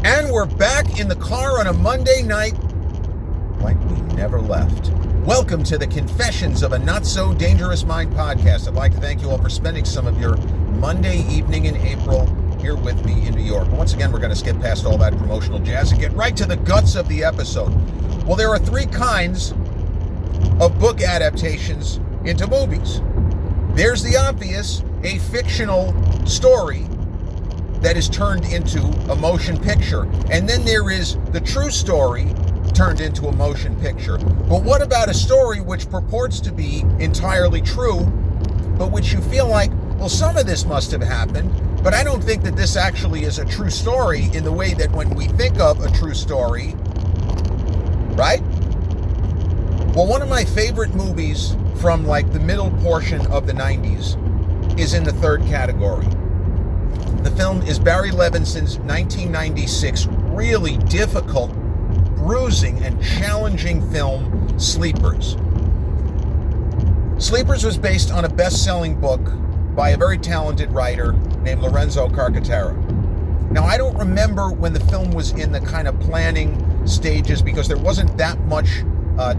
And we're back in the car on a Monday night like we never left. Welcome to the Confessions of a Not So Dangerous Mind podcast. I'd like to thank you all for spending some of your Monday evening in April here with me in New York. Once again, we're going to skip past all that promotional jazz and get right to the guts of the episode. Well, there are three kinds of book adaptations into movies. There's the obvious, a fictional story that is turned into a motion picture. And then there is the true story turned into a motion picture. But what about a story which purports to be entirely true, but which you feel like, well, some of this must have happened, but I don't think that this actually is a true story in the way that when we think of a true story, right? Well, one of my favorite movies from like the middle portion of the 90s is in the third category. The film is Barry Levinson's 1996 really difficult, bruising, and challenging film, Sleepers. Sleepers was based on a best-selling book by a very talented writer named Lorenzo Carcaterra. Now, I don't remember when the film was in the kind of planning stages because there wasn't that much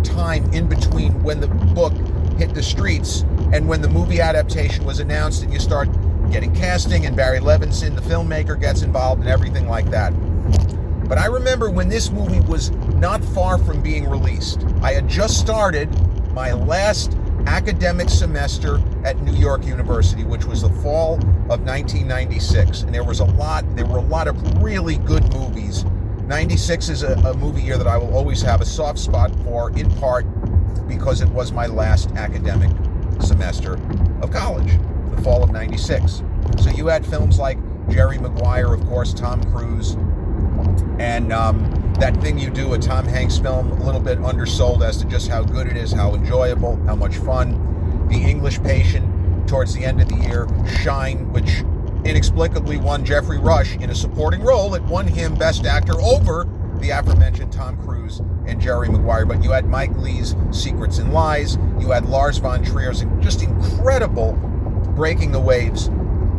time in between when the book hit the streets and when the movie adaptation was announced and you start getting casting and Barry Levinson, the filmmaker, gets involved and everything like that. But I remember when this movie was not far from being released. I had just started my last academic semester at New York University, which was the fall of 1996. And there were a lot of really good movies. 96 is a movie year that I will always have a soft spot for, in part because it was my last academic semester of college, the fall of 96. So you had films like Jerry Maguire, of course, Tom Cruise, and That Thing You Do, a Tom Hanks film, a little bit undersold as to just how good it is, how enjoyable, how much fun. The English Patient, towards the end of the year. Shine, which inexplicably won Jeffrey Rush in a supporting role. It won him Best Actor over the aforementioned Tom Cruise and Jerry Maguire. But you had Mike Leigh's Secrets and Lies. You had Lars von Trier's just incredible Breaking the Waves.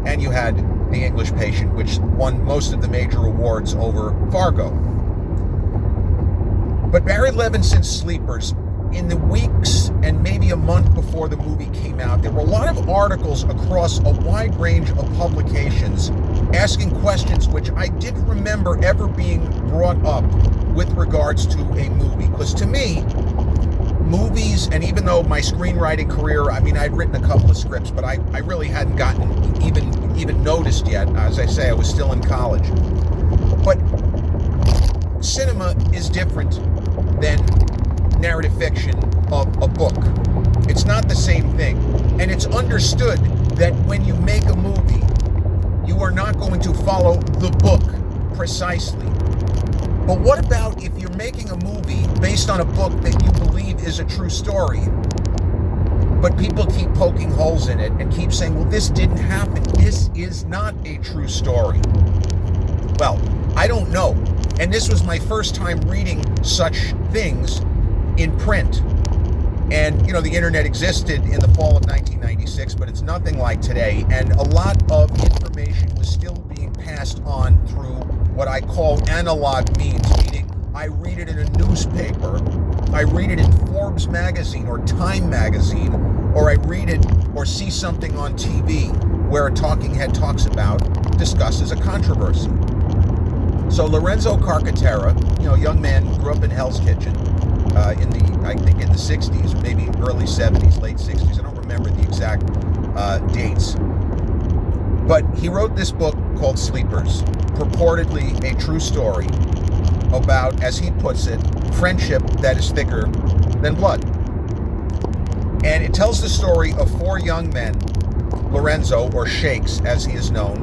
And you had The English Patient, which won most of the major awards over Fargo. But Barry Levinson's Sleepers, in the weeks and maybe a month before the movie came out, there were a lot of articles across a wide range of publications asking questions which I didn't remember ever being brought up with regards to a movie. Because to me, movies, and even though my screenwriting career, I mean, I'd written a couple of scripts, but I really hadn't gotten even noticed yet. As I say, I was still in college. But cinema is different than narrative fiction of a book. It's not the same thing. And it's understood that when you make a movie, you are not going to follow the book precisely. But what about if you're making a movie based on a book that you believe is a true story, but people keep poking holes in it and keep saying, well, this didn't happen. This is not a true story. Well, I don't know. And this was my first time reading such things in print. And, you know, the internet existed in the fall of 1996, but it's nothing like today. And a lot of information was still being passed on through what I call analog means, meaning I read it in a newspaper, I read it in Forbes magazine or Time magazine, or I read it or see something on TV where a talking head discusses a controversy. So Lorenzo Carcaterra, young man, grew up in Hell's Kitchen in the 60s, maybe early 70s, late 60s. I don't remember the exact dates. But he wrote this book called Sleepers, purportedly a true story about, as he puts it, friendship that is thicker than blood. And it tells the story of four young men, Lorenzo, or Shakes as he is known,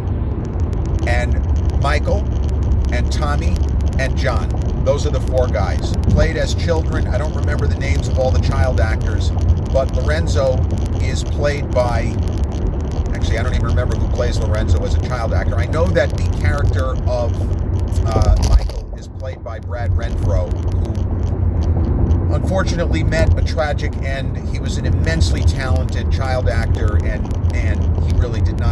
and Michael, and Tommy, and John. Those are the four guys. Played as children. I don't remember the names of all the child actors, but Lorenzo is played by... Actually, I don't even remember who plays Lorenzo as a child actor. I know that the character of Michael is played by Brad Renfro, who unfortunately met a tragic end. He was an immensely talented child actor, and he really didn't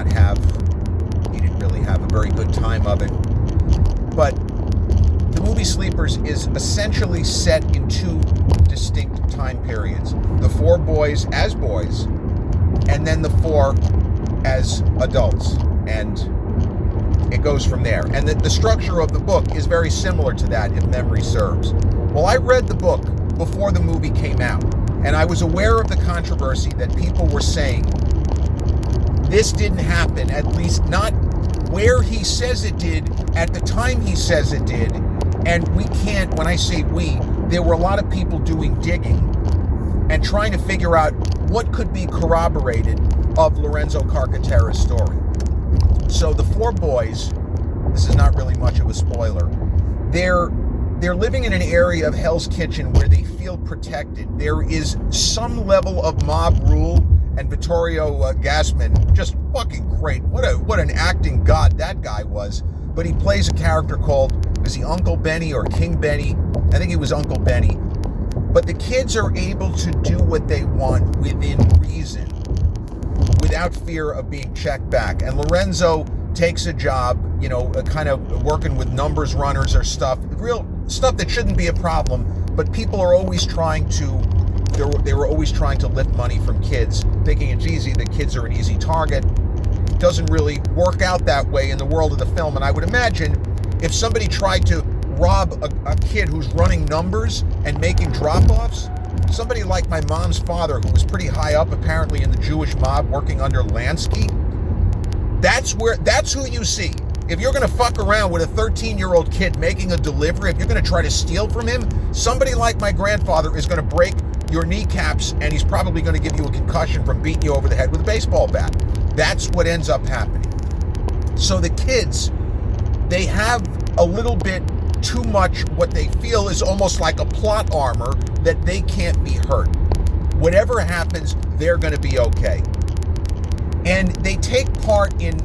really have a very good time of it. But Sleepers is essentially set in two distinct time periods. The four boys as boys, and then the four as adults. And it goes from there. And the structure of the book is very similar to that, if memory serves. Well, I read the book before the movie came out, and I was aware of the controversy that people were saying this didn't happen, at least not where he says it did, at the time he says it did. And we can't, when I say we, there were a lot of people doing digging and trying to figure out what could be corroborated of Lorenzo Carcaterra's story. So the four boys, this is not really much of a spoiler, they're living in an area of Hell's Kitchen where they feel protected. There is some level of mob rule, and Vittorio Gassman, just fucking great. What an acting god that guy was. But he plays a character called, is he Uncle Benny or King Benny? I think he was Uncle Benny. But the kids are able to do what they want within reason, without fear of being checked back. And Lorenzo takes a job, kind of working with numbers runners or stuff, real stuff that shouldn't be a problem, but people are always trying to, they were always trying to lift money from kids, thinking it's easy, the kids are an easy target. It doesn't really work out that way in the world of the film. And I would imagine if somebody tried to rob a kid who's running numbers and making drop-offs, somebody like my mom's father, who was pretty high up apparently in the Jewish mob working under Lansky, that's who you see. If you're going to fuck around with a 13-year-old kid making a delivery, if you're going to try to steal from him, somebody like my grandfather is going to break your kneecaps, and he's probably going to give you a concussion from beating you over the head with a baseball bat. That's what ends up happening. So the kids, they have a little bit too much what they feel is almost like a plot armor that they can't be hurt. Whatever happens, they're going to be okay. And they take part in,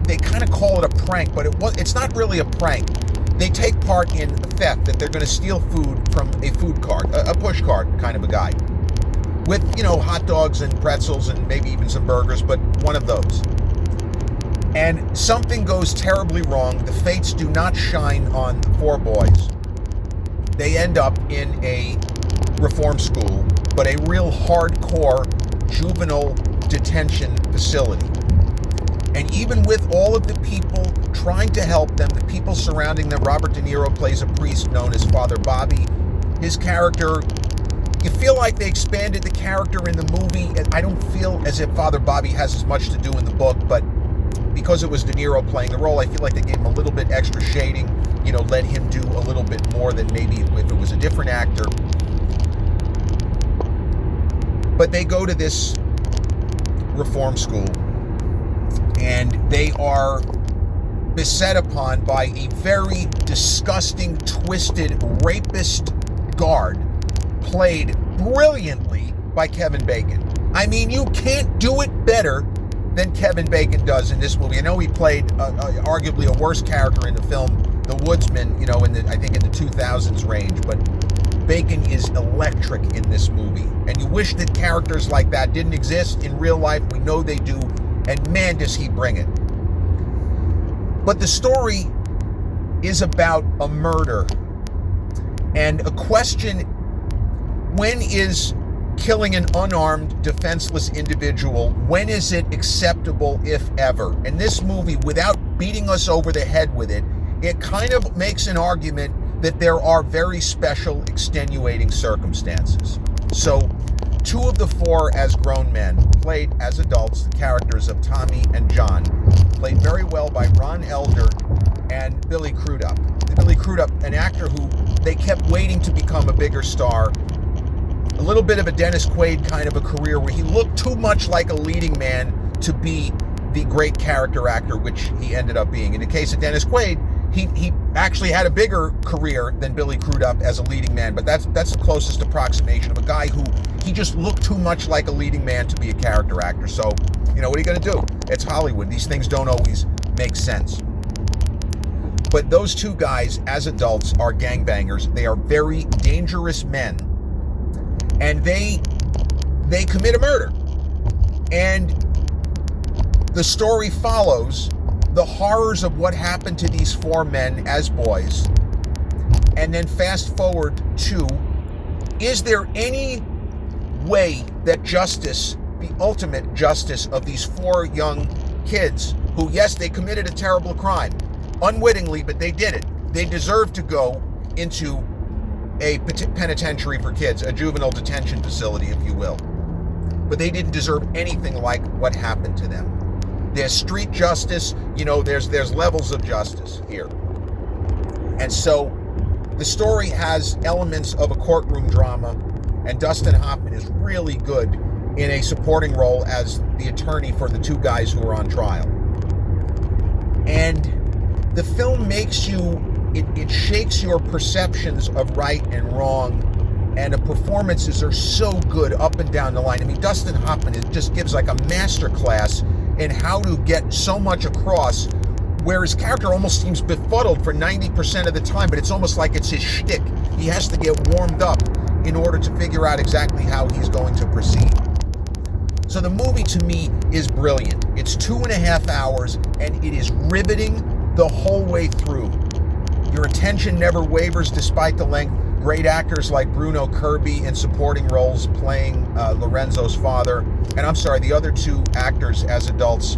they kind of call it a prank, but it's not really a prank. They take part in theft, that they're going to steal food from a food cart, a push cart kind of a guy, with, hot dogs and pretzels and maybe even some burgers, but one of those. And something goes terribly wrong. The fates do not shine on the four boys. They end up in a reform school, but a real hardcore juvenile detention facility. And even with all of the people trying to help them, the people surrounding them, Robert De Niro plays a priest known as Father Bobby. His character, you feel like they expanded the character in the movie. I don't feel as if Father Bobby has as much to do in the book, but because it was De Niro playing the role, I feel like they gave him a little bit extra shading, let him do a little bit more than maybe if it was a different actor. But they go to this reform school, and they are beset upon by a very disgusting, twisted, rapist guard, played brilliantly by Kevin Bacon. I mean, you can't do it better than Kevin Bacon does in this movie. I know he played arguably a worse character in the film The Woodsman, I think in the 2000s range, but Bacon is electric in this movie. And you wish that characters like that didn't exist in real life. We know they do, and man, does he bring it. But the story is about a murder and a question: when is killing an unarmed, defenseless individual, when is it acceptable, if ever? And this movie, without beating us over the head with it, it kind of makes an argument that there are very special extenuating circumstances. So, two of the four as grown men, played as adults, the characters of Tommy and John, played very well by Ron Elder and Billy Crudup. Billy Crudup, an actor who they kept waiting to become a bigger star. A little bit of a Dennis Quaid kind of a career where he looked too much like a leading man to be the great character actor, which he ended up being. In the case of Dennis Quaid, he actually had a bigger career than Billy Crudup as a leading man, but that's the closest approximation of a guy who he just looked too much like a leading man to be a character actor. So, what are you going to do? It's Hollywood. These things don't always make sense. But those two guys, as adults, are gangbangers. They are very dangerous men. And they commit a murder. And the story follows the horrors of what happened to these four men as boys and then fast forward to, is there any way that justice, the ultimate justice of these 4 young kids who, yes, they committed a terrible crime, unwittingly, but they did it. They deserve to go into a penitentiary for kids, a juvenile detention facility, if you will. But they didn't deserve anything like what happened to them. There's street justice, there's levels of justice here. And so the story has elements of a courtroom drama, and Dustin Hoffman is really good in a supporting role as the attorney for the 2 guys who are on trial. And the film makes you, it shakes your perceptions of right and wrong, and the performances are so good up and down the line. I mean, Dustin Hoffman just gives like a master class in how to get so much across, where his character almost seems befuddled for 90% of the time, but it's almost like it's his shtick. He has to get warmed up in order to figure out exactly how he's going to proceed. So the movie, to me, is brilliant. It's 2.5 hours, and it is riveting the whole way through. Your attention never wavers despite the length. Great actors like Bruno Kirby in supporting roles playing Lorenzo's father. And I'm sorry, the other 2 actors as adults.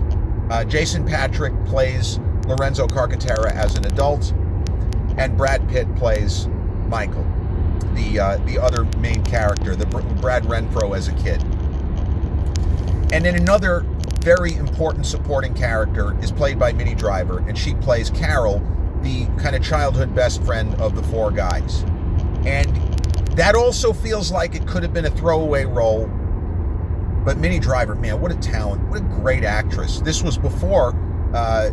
Jason Patric plays Lorenzo Carcaterra as an adult, and Brad Pitt plays Michael, the other main character, the Brad Renfro as a kid. And then another very important supporting character is played by Minnie Driver, and she plays Carol, the kind of childhood best friend of the 4 guys. And that also feels like it could have been a throwaway role. But Minnie Driver, man, what a talent. What a great actress. This was before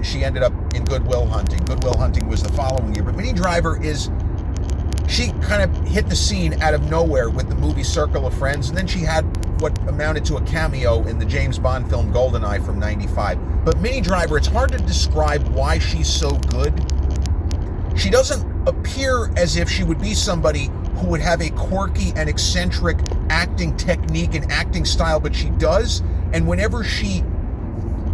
she ended up in Good Will Hunting. Good Will Hunting was the following year. But Minnie Driver she kind of hit the scene out of nowhere with the movie Circle of Friends. And then she had what amounted to a cameo in the James Bond film GoldenEye from '95. But Minnie Driver, it's hard to describe why she's so good. She doesn't appear as if she would be somebody who would have a quirky and eccentric acting technique and acting style, but she does. And whenever she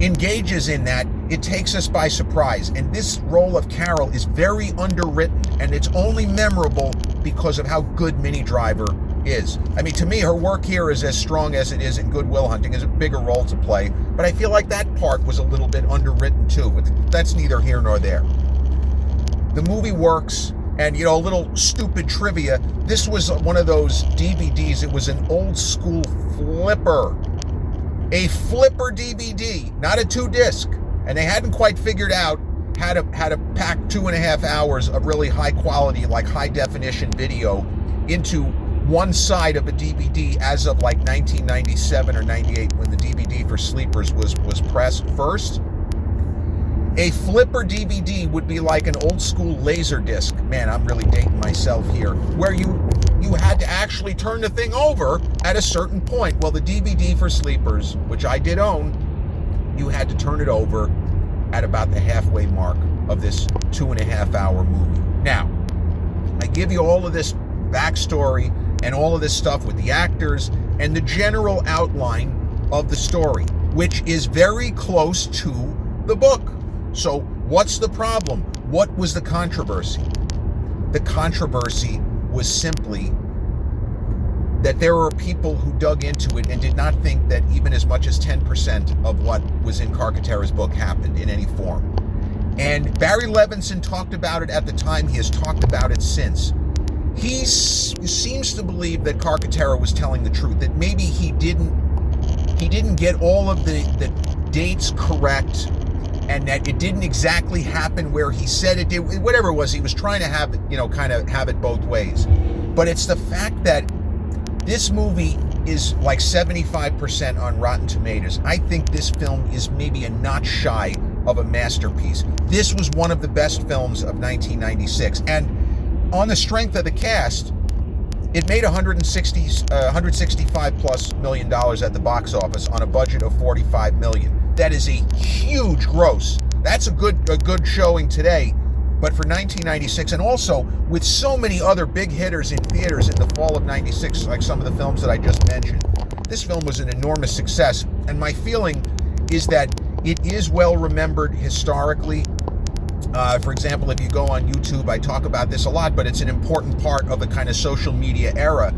engages in that, it takes us by surprise. And this role of Carol is very underwritten, and it's only memorable because of how good Minnie Driver is. I mean, to me, her work here is as strong as it is in Good Will Hunting. It's a bigger role to play, but I feel like that part was a little bit underwritten too, but that's neither here nor there. The movie works, and a little stupid trivia, this was one of those DVDs. It was an old school flipper. A flipper DVD, not a 2-disc. And they hadn't quite figured out how to pack 2.5 hours of really high quality, like high definition video into one side of a DVD as of like 1997 or 98, when the DVD for Sleepers was pressed first. A flipper DVD would be like an old school laser disc. Man, I'm really dating myself here. Where you had to actually turn the thing over at a certain point. Well, the DVD for Sleepers, which I did own, you had to turn it over at about the halfway mark of this 2.5 hour movie. Now, I give you all of this backstory and all of this stuff with the actors and the general outline of the story, which is very close to the book. So what's the problem? What was the controversy? The controversy was simply that there were people who dug into it and did not think that even as much as 10% of what was in Carcaterra's book happened in any form. And Barry Levinson talked about it at the time. He has talked about it since. He seems to believe that Carcaterra was telling the truth, that maybe he didn't get all of the dates correct, and that it didn't exactly happen where he said it did. Whatever it was, he was trying to have it, kind of have it both ways. But it's the fact that this movie is like 75% on Rotten Tomatoes. I think this film is maybe a notch shy of a masterpiece. This was one of the best films of 1996. And on the strength of the cast, it made $165 plus million at the box office on a budget of $45 million. That is a huge gross. That's a good showing today. But for 1996, and also with so many other big hitters in theaters in the fall of 96, like some of the films that I just mentioned, this film was an enormous success. And my feeling is that it is well remembered historically. For example, if you go on YouTube, I talk about this a lot, but it's an important part of the kind of social media era.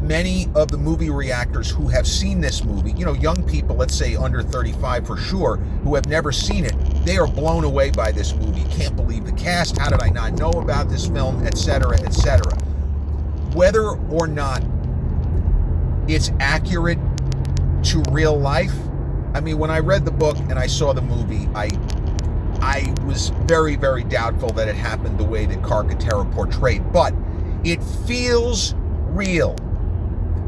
Many of the movie reactors who have seen this movie, young people, let's say under 35 for sure, who have never seen it, they are blown away by this movie. Can't believe the cast. How did I not know about this film, etc., etc. Whether or not it's accurate to real life, I mean, when I read the book and I saw the movie, I was very, very doubtful that it happened the way that Carcaterra portrayed, but it feels real.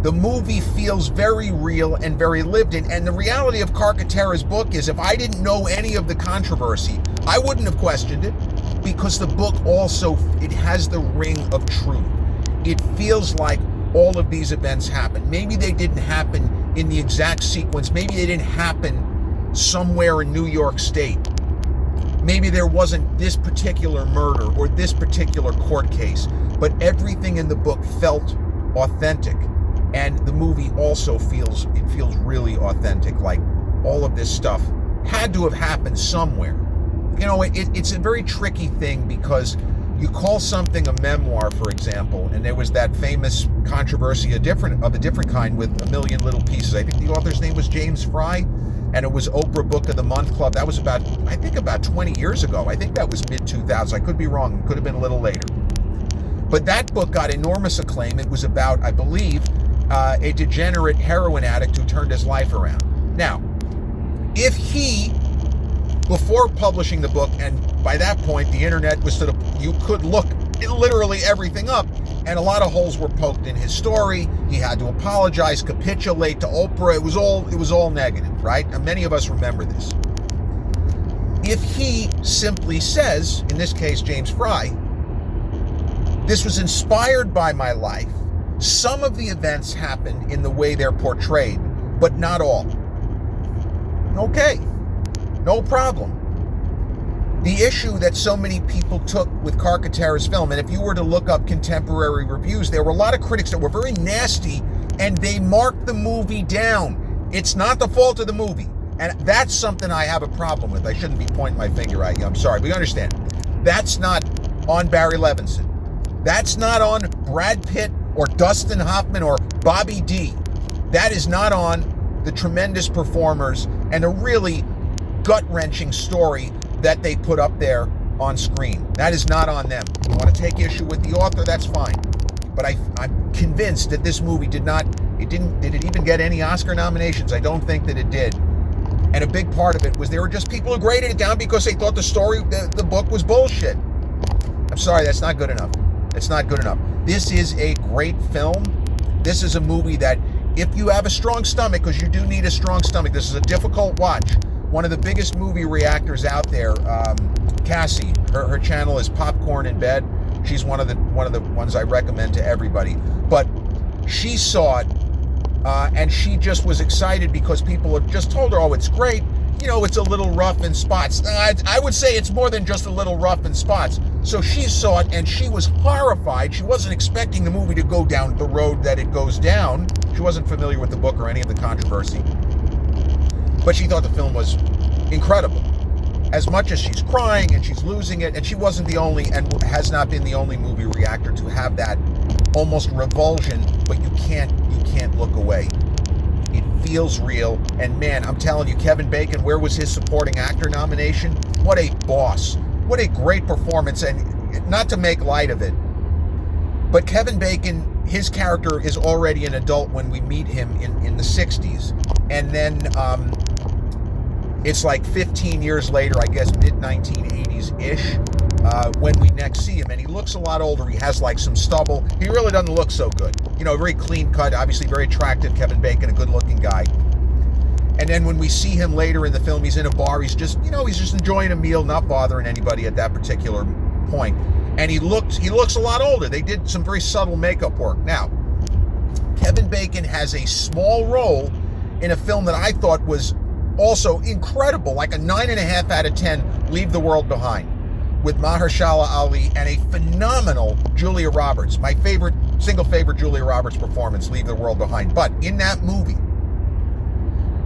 The movie feels very real and very lived in. And the reality of Carcaterra's book is, if I didn't know any of the controversy, I wouldn't have questioned it, because the book also, it has the ring of truth. It feels like all of these events happened. Maybe they didn't happen in the exact sequence. Maybe they didn't happen somewhere in New York State. Maybe there wasn't this particular murder or this particular court case, but everything in the book felt authentic. And the movie also feels really authentic, like all of this stuff had to have happened somewhere. It's a very tricky thing, because you call something a memoir, for example, and there was that famous controversy of a different kind with A Million Little Pieces. I think the author's name was James Fry, and it was Oprah Book of the Month Club. That was about 20 years ago. I think that was mid-2000s. I could be wrong. It could have been a little later. But that book got enormous acclaim. It was about, I believe, a degenerate heroin addict who turned his life around. Now, if he, before publishing the book, and by that point the internet was you could look literally everything up, and a lot of holes were poked in his story. He had to apologize, capitulate to Oprah. It was all negative, right? And many of us remember this. If he simply says, in this case James Fry, this was inspired by my life, some of the events happened in the way they're portrayed, but not all. Okay, no problem. The issue that so many people took with Carcaterra's film, and if you were to look up contemporary reviews, there were a lot of critics that were very nasty, and they marked the movie down. It's not the fault of the movie, and that's something I have a problem with. I shouldn't be pointing my finger at you. I'm sorry, but you understand. That's not on Barry Levinson. That's not on Brad Pitt or Dustin Hoffman or Bobby D. That is not on the tremendous performers and a really gut-wrenching story that they put up there on screen. That is not on them. You want to take issue with the author, that's fine. But I'm convinced that this movie did it even get any Oscar nominations? I don't think that it did. And a big part of it was there were just people who graded it down because they thought the book was bullshit. I'm sorry, that's not good enough. It's not good enough. This is a great film. This is a movie that, if you have a strong stomach, because you do need a strong stomach, this is a difficult watch. One of the biggest movie reactors out there, Cassie, her channel is Popcorn in Bed. She's one of the ones I recommend to everybody. But she saw it, and she just was excited because people have just told her, oh, it's great. It's a little rough in spots. I would say it's more than just a little rough in spots. So she saw it, and she was horrified. She wasn't expecting the movie to go down the road that it goes down. She wasn't familiar with the book or any of the controversy. But she thought the film was incredible. As much as she's crying and she's losing it, and she wasn't the only, and has not been the only movie reactor to have that almost revulsion, but you can't look away. It feels real, and man, I'm telling you, Kevin Bacon, where was his supporting actor nomination? What a boss. What a great performance, and not to make light of it, but Kevin Bacon, his character is already an adult when we meet him in the 60s, and then it's like 15 years later, I guess mid-1980s-ish, when we next see him, and he looks a lot older. He has like some stubble. He really doesn't look so good. Very clean cut, obviously very attractive, Kevin Bacon, a good looking guy. And then when we see him later in the film, he's in a bar, he's just enjoying a meal, not bothering anybody at that particular point. And he looks a lot older. They did some very subtle makeup work. Now, Kevin Bacon has a small role in a film that I thought was also incredible, like a 9.5 out of 10, Leave the World Behind, with Mahershala Ali and a phenomenal Julia Roberts. My single favorite Julia Roberts performance, Leave the World Behind. But in that movie,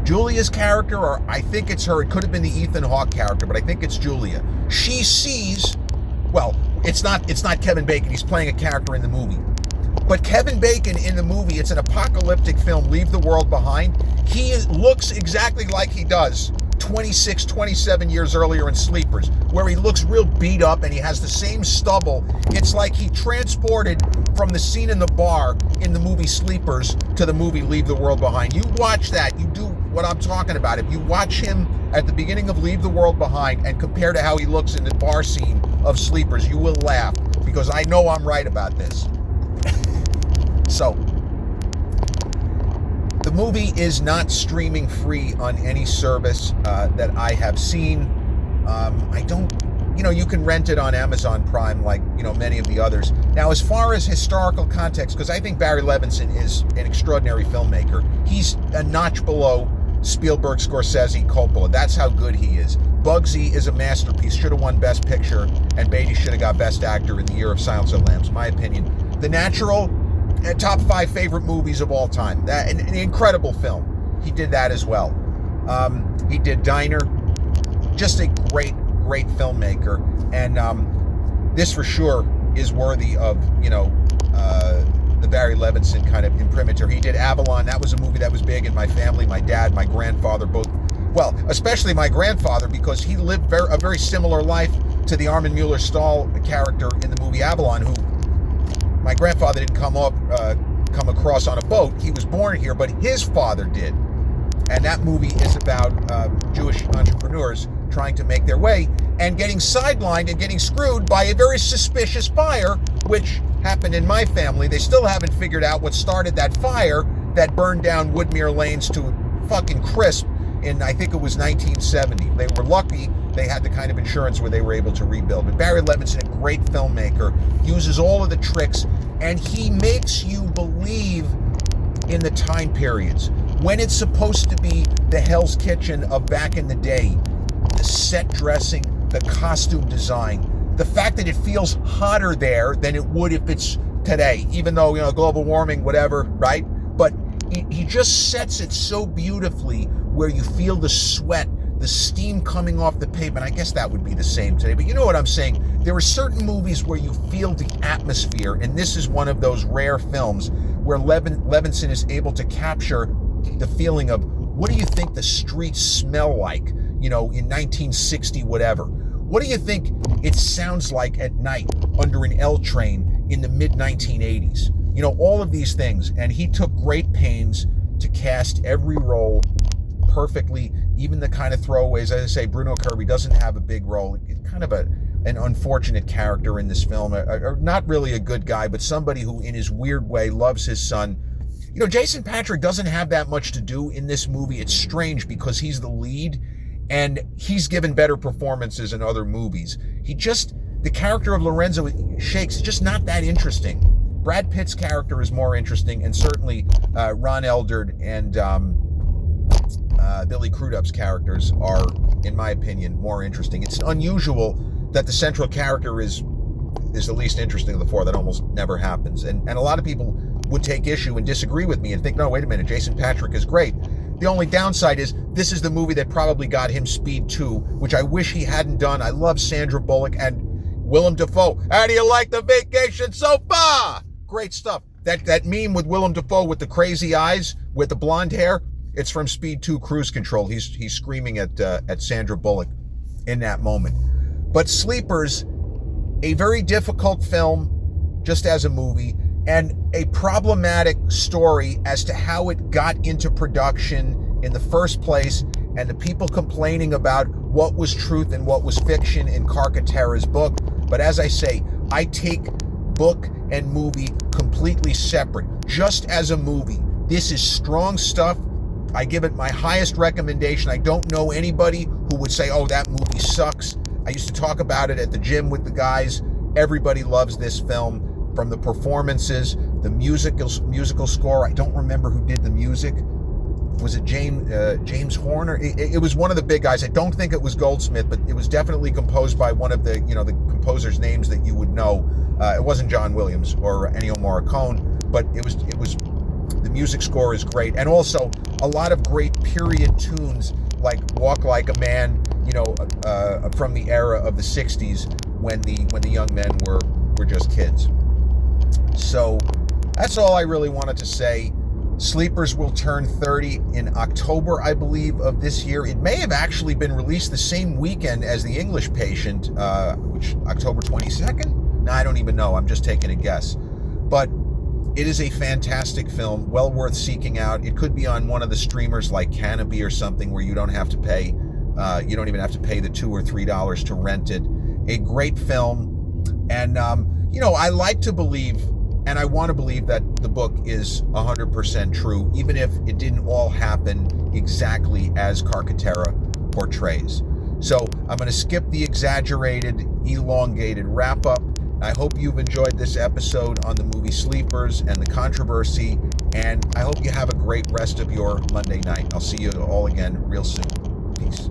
Julia's character, or I think it's her, it could have been the Ethan Hawke character, but I think it's Julia. She sees, well, it's not Kevin Bacon, he's playing a character in the movie. But Kevin Bacon in the movie, it's an apocalyptic film, Leave the World Behind. He looks exactly like he does 26, 27 years earlier in Sleepers, where he looks real beat up and he has the same stubble. It's like he transported from the scene in the bar in the movie Sleepers to the movie Leave the World Behind. You watch that, you do what I'm talking about. If you watch him at the beginning of Leave the World Behind and compare to how he looks in the bar scene of Sleepers, you will laugh, because I know I'm right about this. So, the movie is not streaming free on any service that I have seen. I don't, you can rent it on Amazon Prime like, many of the others. Now, as far as historical context, because I think Barry Levinson is an extraordinary filmmaker. He's a notch below Spielberg, Scorsese, Coppola. That's how good he is. Bugsy is a masterpiece. Should have won Best Picture, and Beatty should have got Best Actor in the year of Silence of the Lambs, my opinion. The Natural, top 5 favorite movies of all time. An incredible film. He did that as well. He did Diner. Just a great filmmaker. And this for sure is worthy of, the Barry Levinson kind of imprimatur. He did Avalon. That was a movie that was big in my family. My dad, my grandfather, both. Well, especially my grandfather, because he lived a very similar life to the Armin Mueller-Stahl character in the movie Avalon, who my grandfather didn't come across on a boat. He was born here, but his father did. And that movie is about Jewish entrepreneurs trying to make their way and getting sidelined and getting screwed by a very suspicious buyer, which happened in my family. They still haven't figured out what started that fire that burned down Woodmere Lanes to a fucking crisp in, I think it was 1970. They were lucky they had the kind of insurance where they were able to rebuild. But Barry Levinson, a great filmmaker, uses all of the tricks, and he makes you believe in the time periods. When it's supposed to be the Hell's Kitchen of back in the day, the set dressing, the costume design, the fact that it feels hotter there than it would if it's today, even though, global warming, whatever, right? But he just sets it so beautifully where you feel the sweat, the steam coming off the pavement. I guess that would be the same today, but you know what I'm saying? There are certain movies where you feel the atmosphere, and this is one of those rare films where Levinson is able to capture the feeling of, what do you think the streets smell like, in 1960, whatever? What do you think it sounds like at night under an L train in the mid-1980s? All of these things. And he took great pains to cast every role perfectly, even the kind of throwaways. As I say, Bruno Kirby doesn't have a big role. It's kind of an unfortunate character in this film. Not really a good guy, but somebody who, in his weird way, loves his son. Jason Patric doesn't have that much to do in this movie. It's strange because he's the lead, and he's given better performances in other movies. The character of Lorenzo Shakes is just not that interesting. Brad Pitt's character is more interesting, and certainly Ron Eldard and Billy Crudup's characters are, in my opinion, more interesting. It's unusual that the central character is the least interesting of the four. That almost never happens. And a lot of people would take issue and disagree with me and think, no, wait a minute, Jason Patric is great. The only downside is this is the movie that probably got him Speed 2, which I wish he hadn't done. I love Sandra Bullock and Willem Dafoe. How do you like the vacation so far? Great stuff. That meme with Willem Dafoe with the crazy eyes, with the blonde hair, it's from Speed 2 Cruise Control. He's screaming at Sandra Bullock in that moment. But Sleepers, a very difficult film just as a movie, and a problematic story as to how it got into production in the first place, and the people complaining about what was truth and what was fiction in Carcaterra's book. But as I say, I take book and movie completely separate. Just as a movie, this is strong stuff. I give it my highest recommendation. I don't know anybody who would say, oh, that movie sucks. I used to talk about it at the gym with the guys. Everybody loves this film. From the performances, the musical score. I don't remember who did the music. Was it James Horner? It was one of the big guys. I don't think it was Goldsmith, but it was definitely composed by one of the the composers' names that you would know. It wasn't John Williams or Ennio Morricone, but it was The music score is great, and also a lot of great period tunes like "Walk Like a Man," from the era of the '60s when the young men were just kids. So that's all I really wanted to say. Sleepers will turn 30 in October, I believe, of this year. It may have actually been released the same weekend as The English Patient, which October 22nd? No, I don't even know. I'm just taking a guess. But it is a fantastic film, well worth seeking out. It could be on one of the streamers like Canopy or something where you don't have to pay, you don't even have to pay the $2 or $3 to rent it. A great film. And, I like to believe, and I want to believe, that the book is 100% true, even if it didn't all happen exactly as Carcaterra portrays. So I'm going to skip the exaggerated, elongated wrap-up. I hope you've enjoyed this episode on the movie Sleepers and the controversy, and I hope you have a great rest of your Monday night. I'll see you all again real soon. Peace.